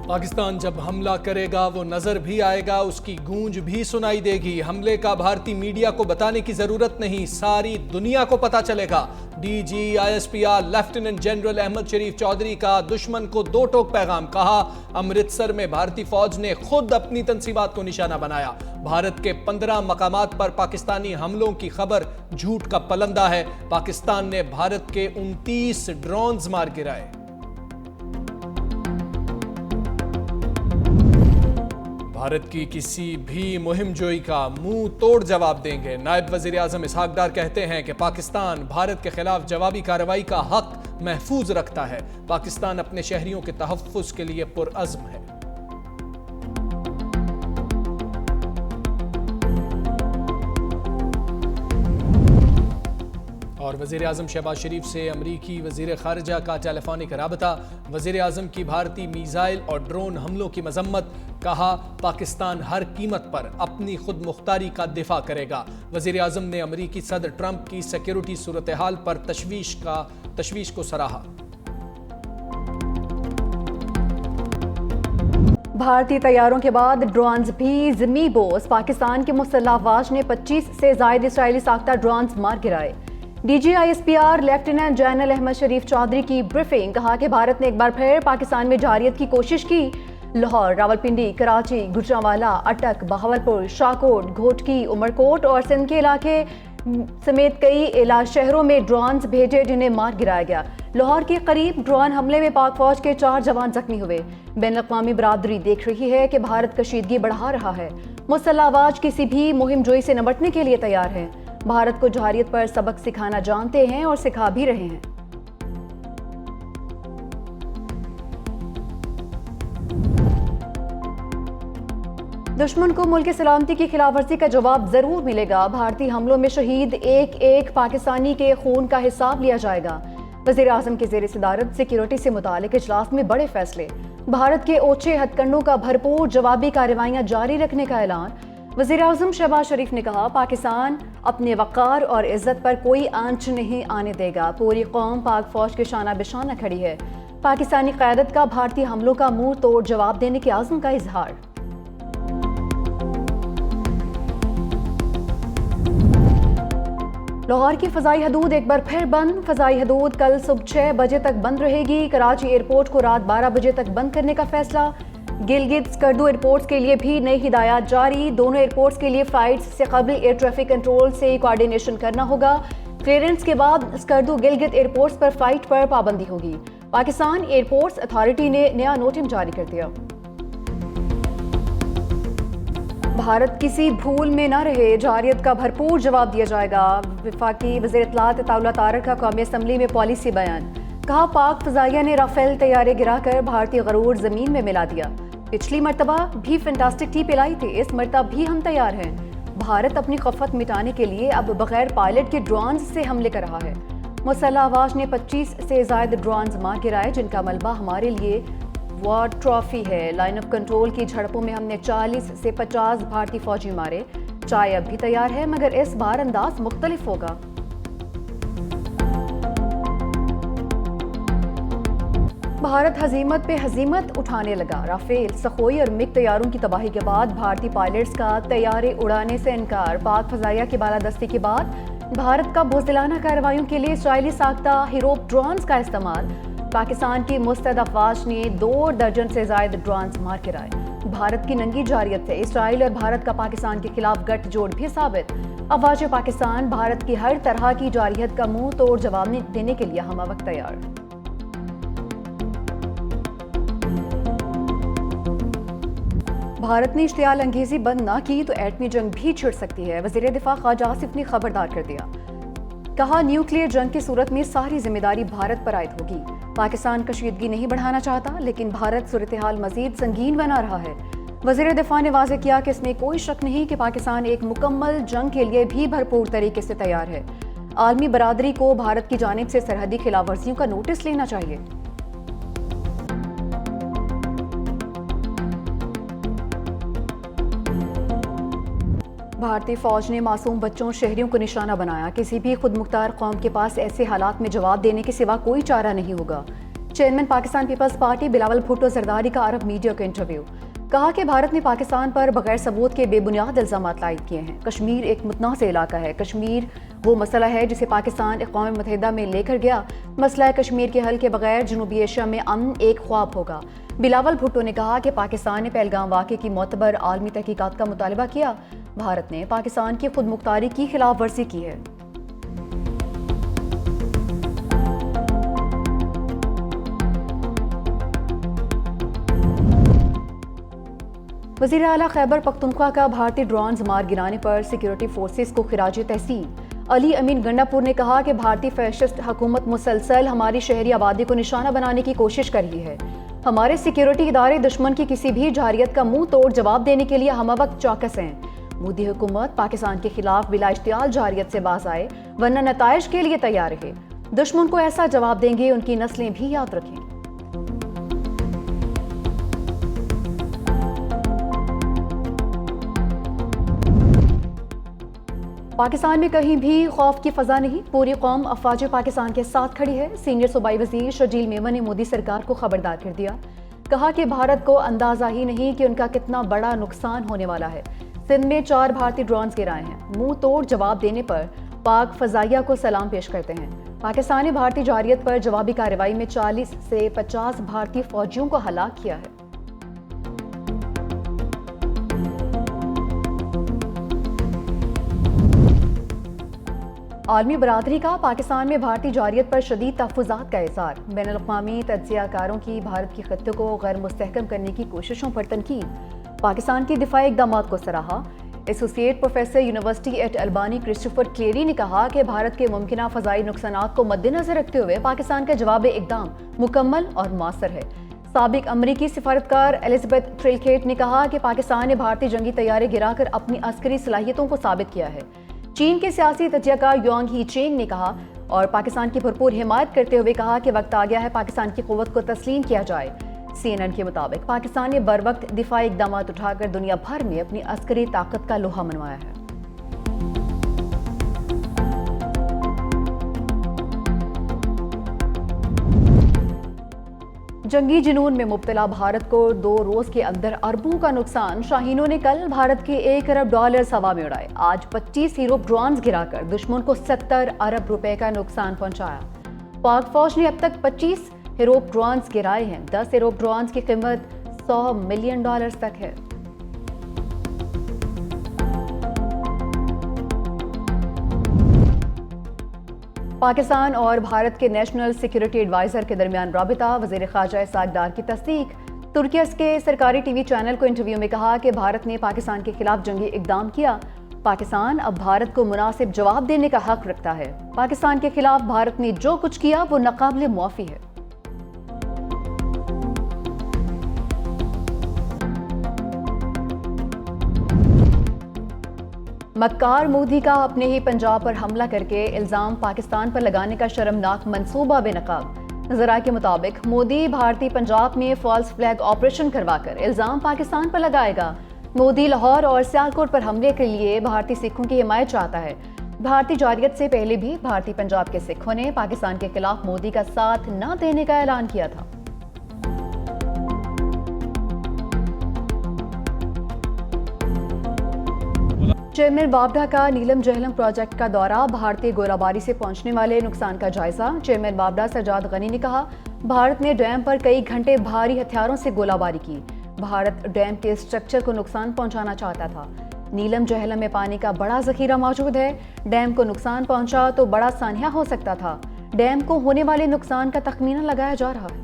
पाकिस्तान जब हमला करेगा वो नजर भी आएगा, उसकी गूंज भी सुनाई देगी। हमले का भारतीय मीडिया को बताने की जरूरत नहीं, सारी दुनिया को पता चलेगा। DG ISPR lieutenant general Ahmed Sharif Chaudhry का दुश्मन को दो टोक पैगाम। कहा, अमृतसर में भारतीय फौज ने खुद अपनी तंसीबात को निशाना बनाया। भारत के 15 मकामात पर पाकिस्तानी हमलों की खबर झूठ का पलंदा है। पाकिस्तान ने भारत के 29 ड्रोन्स मार गिराए। भारत की किसी भी मुहिम जोई का मुंह तोड़ जवाब देंगे। नायब वजीर आजम इसहाक डार कहते हैं कि पाकिस्तान भारत के खिलाफ जवाबी कार्रवाई का हक महफूज रखता है। पाकिस्तान अपने शहरियों के तहफ्फुज के लिए पुरअज़्म है। और वज़ीर आज़म शहबाज शरीफ से अमरीकी वज़ीर ख़ारिजा का टेलीफोनिक राबता। वज़ीर आज़म की भारतीय मीज़ाइल और ड्रोन हमलों की मजम्मत। कहा, पाकिस्तान हर कीमत पर अपनी खुद मुख्तारी का दिफा करेगा। वज़ीर आज़म ने अमरीकी सदर ट्रंप की सिक्योरिटी सूरत हाल पर तशवीश को सराहा। भारतीय तैयारों के बाद ड्रोन्स भी ज़मी बोस। पाकिस्तान के मुसल्लह अफवाज ने 25 से ज़ायद इसराइली साख्ता ड्रोन्स मार गिराए। DG ISPR lieutenant general Ahmed Sharif Chaudhry की ब्रीफिंग। कहा कि भारत ने एक बार फिर पाकिस्तान में जारियत की कोशिश की। लाहौर, रावलपिंडी, कराची, गुजरांवाला, अटक, बहावलपुर, शाहकोट, घोटकी, उमरकोट और सिंध के इलाके समेत कई शहरों में ड्रोन्स भेजे जिन्हें मार गिराया गया। लाहौर के करीब ड्रोन हमले में पाक फौज के 4 जवान जख्मी हुए। बैनुल-अक़वामी बरादरी देख रही है कि भारत कशीदगी बढ़ा रहा है। मुसल्लह अफवाज किसी भी मुहिम जोई से निपटने के लिए तैयार हैं। भारत को जहारियत पर सबक सिखाना जानते हैं और सिखा भी रहे हैं। दुश्मन को मुल्क की सलामती की खिलाफवर्जी का जवाब जरूर मिलेगा। भारतीय हमलों में शहीद एक एक पाकिस्तानी के खून का हिसाब लिया जाएगा। वज़ीर आज़म की ज़ेर सदारत सिक्योरिटी से मुतालिक इजलास में बड़े फैसले। भारत के ओछे हथकंडों का भरपूर जवाबी कार्रवाइयां जारी रखने का ऐलान। वज़ीर आज़म शहबाज शरीफ ने कहा, पाकिस्तान अपने वक़ार और इज़्ज़त पर कोई आंच नहीं आने देगा। पूरी कौम पाक फौज के शाना बिशाना खड़ी है। पाकिस्तानी क़यादत का भारतीय हमलों का मुंह तोड़ जवाब देने के आज़म का इजहार। लाहौर की फ़ज़ाई हदूद एक बार फिर बंद। फ़ज़ाई हदूद कल सुबह 6 बजे तक बंद रहेगी। कराची एयरपोर्ट को रात 12 बजे तक बंद करने का फैसला। गिलगित स्कर्दू एयरपोर्ट्स के लिए भी नई हिदायत जारी। दोनों एयरपोर्ट्स के लिए फ़्लाइट्स से कबल एयर ट्रैफिक कंट्रोल से कोऑर्डिनेशन करना होगा। क्लियरेंस के बाद स्कर्दू गिलगित एयरपोर्ट्स पर फ़्लाइट पर पाबंदी होगी। पाकिस्तान एयरपोर्ट्स अथॉरिटी ने नया नोटिस जारी कर दिया। भारत किसी भूल में न रहे, जारियत का भरपूर जवाब दिया जाएगा। वफाकी वज़ीर इत्तलात अताउल्लाह तारक का कौमी असम्बली में पॉलिसी बयान। कहा, पाक फ़ज़ाइया ने राफेल तैयारे गिराकर भारतीय गरूर ज़मीन में मिला दिया। पिछली मरतबा भी फैंटास्टिक टी पिलाई थी, इस मरतबा भी हम तैयार हैं। भारत अपनी खफत मिटाने के लिए अब बगैर पायलट के ड्रोन्स से हमले कर रहा है। मुसल्लह अफवाज ने 25 से ज़ायद ड्रोन्स मार गिराए, जिनका मलबा हमारे लिए वॉर ट्रॉफी है। लाइन ऑफ कंट्रोल की झड़पों में हमने 40 से 50 भारतीय फौजी मारे। चाय अब भी तैयार है, मगर इस बार अंदाज मुख्तलिफ होगा। भारत हजीमत पे हजीमत उठाने लगा। राफेल, सखोई और मिग तैयारों की तबाही के बाद भारतीय पायलट्स का तैयारे उड़ाने से इनकार। पाक फ़ज़ाइया की बालादस्ती के बाद भारत का बुज़दिलाना कार्रवाइयों के लिए इजरायली साख्ता हीरोप ड्रोन्स का इस्तेमाल। पाकिस्तान की मुस्तैद अफवाज ने 2 दर्जन से ज़ायद ड्रोन्स मार गिराए। भारत की नंगी जारियत से इसराइल और भारत का पाकिस्तान के खिलाफ गठजोड़ भी साबित। अफवाज पाकिस्तान भारत की हर तरह की जारियत का मुंह तोड़ जवाब देने के लिए हम वक्त तैयार। भारत ने इश्तियाल अंगेजी बंद ना की तो एटमी जंग भी छिड़ सकती है। वज़ीर दिफा ख्वाजा आसिफ ने खबरदार कर दिया। कहा, न्यूक्लियर जंग की सूरत में सारी जिम्मेदारी भारत पर आयद होगी। पाकिस्तान कशीदगी नहीं बढ़ाना चाहता, लेकिन भारत सूरत हाल मजीद संगीन बना रहा है। वज़ीर दिफा ने वाज़ेह किया कि इसमें कोई शक नहीं कि पाकिस्तान एक मुकम्मल जंग के लिए भी भरपूर तरीके से तैयार है। आलमी बरादरी को भारत की जानिब से सरहदी खिलाफवर्जियों का नोटिस लेना चाहिए। भारतीय फौज ने मासूम बच्चों शहरियों को निशाना बनाया। किसी भी खुद मुख्तार कौम के पास ऐसे हालात में जवाब देने के सिवा कोई चारा नहीं होगा। Chairman Pakistan Peoples Party Bilawal Bhutto Zardari का अरब मीडिया का इंटरव्यू। कहा कि भारत ने पाकिस्तान पर बगैर सबूत के बेबुनियाद इल्जाम लायद किए हैं। कश्मीर एक मुतनाज़ इलाका है। कश्मीर वो मसला है जिसे पाकिस्तान अक़वाम मुत्तहिदा में लेकर गया। मसला कश्मीर के हल के बगैर जनूबी एशिया में अमन एक ख्वाब होगा। बिलावल भुट्टो ने कहा कि पाकिस्तान ने पहलगाम वाक़े की मोतबर आलमी तहकीकात का मुतालबा किया। भारत ने पाकिस्तान की खुद मुख्तारी की खिलाफ वर्जी की है। वज़ीर आला खैबर पख्तूनख्वा का भारतीय ड्रोन्स मार गिराने पर सिक्योरिटी फोर्सेस को खिराज तहसीन। अली अमीन गंडापुर ने कहा कि भारतीय फैशिस्ट हुकूमत मुसलसल हमारी शहरी आबादी को निशाना बनाने की कोशिश कर रही है। हमारे सिक्योरिटी इदारे दुश्मन की किसी भी जारियत का मुंह तोड़ जवाब देने के लिए हम वक्त चौकस हैं। मोदी हुकूमत पाकिस्तान के खिलाफ बिला इश्तियाल जारियत से बाज आए, वरना नताइज के लिए तैयार रहे। दुश्मन को ऐसा जवाब देंगे उनकी नस्लें भी याद रखें। पाकिस्तान में कहीं भी खौफ की फजा नहीं। पूरी कौम अफवाज पाकिस्तान के साथ खड़ी है। सीनियर सूबाई वजीर शर्जील मेमन ने मोदी सरकार को खबरदार कर दिया। कहा कि भारत को अंदाजा ही नहीं कि उनका कितना बड़ा नुकसान होने वाला है। सिंध में 4 भारतीय ड्रोन्स गिराए हैं। मुंह तोड़ जवाब देने पर पाक फजाइया को सलाम पेश करते हैं। पाकिस्तान ने भारतीय जारियत पर जवाबी कार्रवाई में 40 से 50 भारतीय फौजियों को हलाक किया है। आलमी बरादरी का पाकिस्तान में भारतीय जारियत पर शदीद तहफ़्फ़ुज़ात का इज़हार। बैनुल-अक़वामी तज्ज़ियाकारों की भारत की ख़त्ते को गैर मुस्तहकम करने की कोशिशों पर तनकीद। पाकिस्तान के दिफाई इक़दामात को सराहा। Associate professor University at Albany Christopher Clary ने कहा कि भारत के मुमकिना फ़ज़ाई नुकसानात को मद्देनज़र रखते हुए पाकिस्तान का जवाब इक़दाम मुकम्मल और मौसर है। साबिक अमरीकी सिफारतकार एलिज़ाबेथ ट्रिलकेट ने कहा कि पाकिस्तान ने भारतीय जंगी तैयारे गिराकर अपनी अस्करी सलाहियतों को साबित किया है। चीन के सियासी तज्ज़ियाकार यांग ही चेंग ने कहा और पाकिस्तान की भरपूर हिमायत करते हुए कहा कि वक्त आ गया है पाकिस्तान की क़ुव्वत को तस्लीम किया जाए। CNN के मुताबिक पाकिस्तान ने बर वक्त दिफाई इक़दामात उठाकर दुनिया भर में अपनी अस्करी ताकत का लोहा मनवाया है। जंगी जुनून में मुब्तला भारत को 2 रोज के अंदर अरबों का नुकसान। शाहीनों ने कल भारत के $1 अरब हवा में उड़ाए। आज 25 यूरोप ड्रोन्स गिराकर दुश्मन को 70 अरब रुपए का नुकसान पहुंचाया। पाक फौज ने अब तक 25 यूरोप ड्रोन्स गिराए हैं। 10 यूरोप ड्रोन्स की कीमत $100 मिलियन तक है। पाकिस्तान और भारत के नेशनल सिक्योरिटी एडवाइजर के दरमियान राबिता। वज़ीर ख़ारजा इसाक डार की तस्दीक। तुर्की के सरकारी टीवी चैनल को इंटरव्यू में कहा कि भारत ने पाकिस्तान के खिलाफ जंगी इक़दाम किया। पाकिस्तान अब भारत को मुनासिब जवाब देने का हक रखता है। पाकिस्तान के खिलाफ भारत ने जो कुछ किया वो नाकाबिले मुआफ़ी है। मक्कार मोदी का अपने ही पंजाब पर हमला करके इल्जाम पाकिस्तान पर लगाने का शर्मनाक मंसूबा बेनकाब। ज़रा के मुताबिक मोदी भारतीय पंजाब में फॉल्स फ्लैग ऑपरेशन करवाकर इल्जाम पाकिस्तान पर लगाएगा। मोदी लाहौर और सियालकोट पर हमले के लिए भारतीय सिखों की हिमायत चाहता है। भारतीय जारियत से पहले भी भारतीय पंजाब के सिखों ने पाकिस्तान के खिलाफ मोदी का साथ न देने का ऐलान किया था। चेयरमैन बाबडा का नीलम जहलम प्रोजेक्ट का दौरा। भारतीय गोलाबारी से पहुंचने वाले नुकसान का जायजा। चेयरमैन बाबडा सजाद गनी ने कहा भारत ने डैम पर कई घंटे भारी हथियारों से गोलाबारी की। भारत डैम के स्ट्रक्चर को नुकसान पहुंचाना चाहता था। नीलम जहलम में पानी का बड़ा जखीरा मौजूद है। डैम को नुकसान पहुंचा तो बड़ा सान्या हो सकता था। डैम को होने वाले नुकसान का तखमीना लगाया जा रहा है।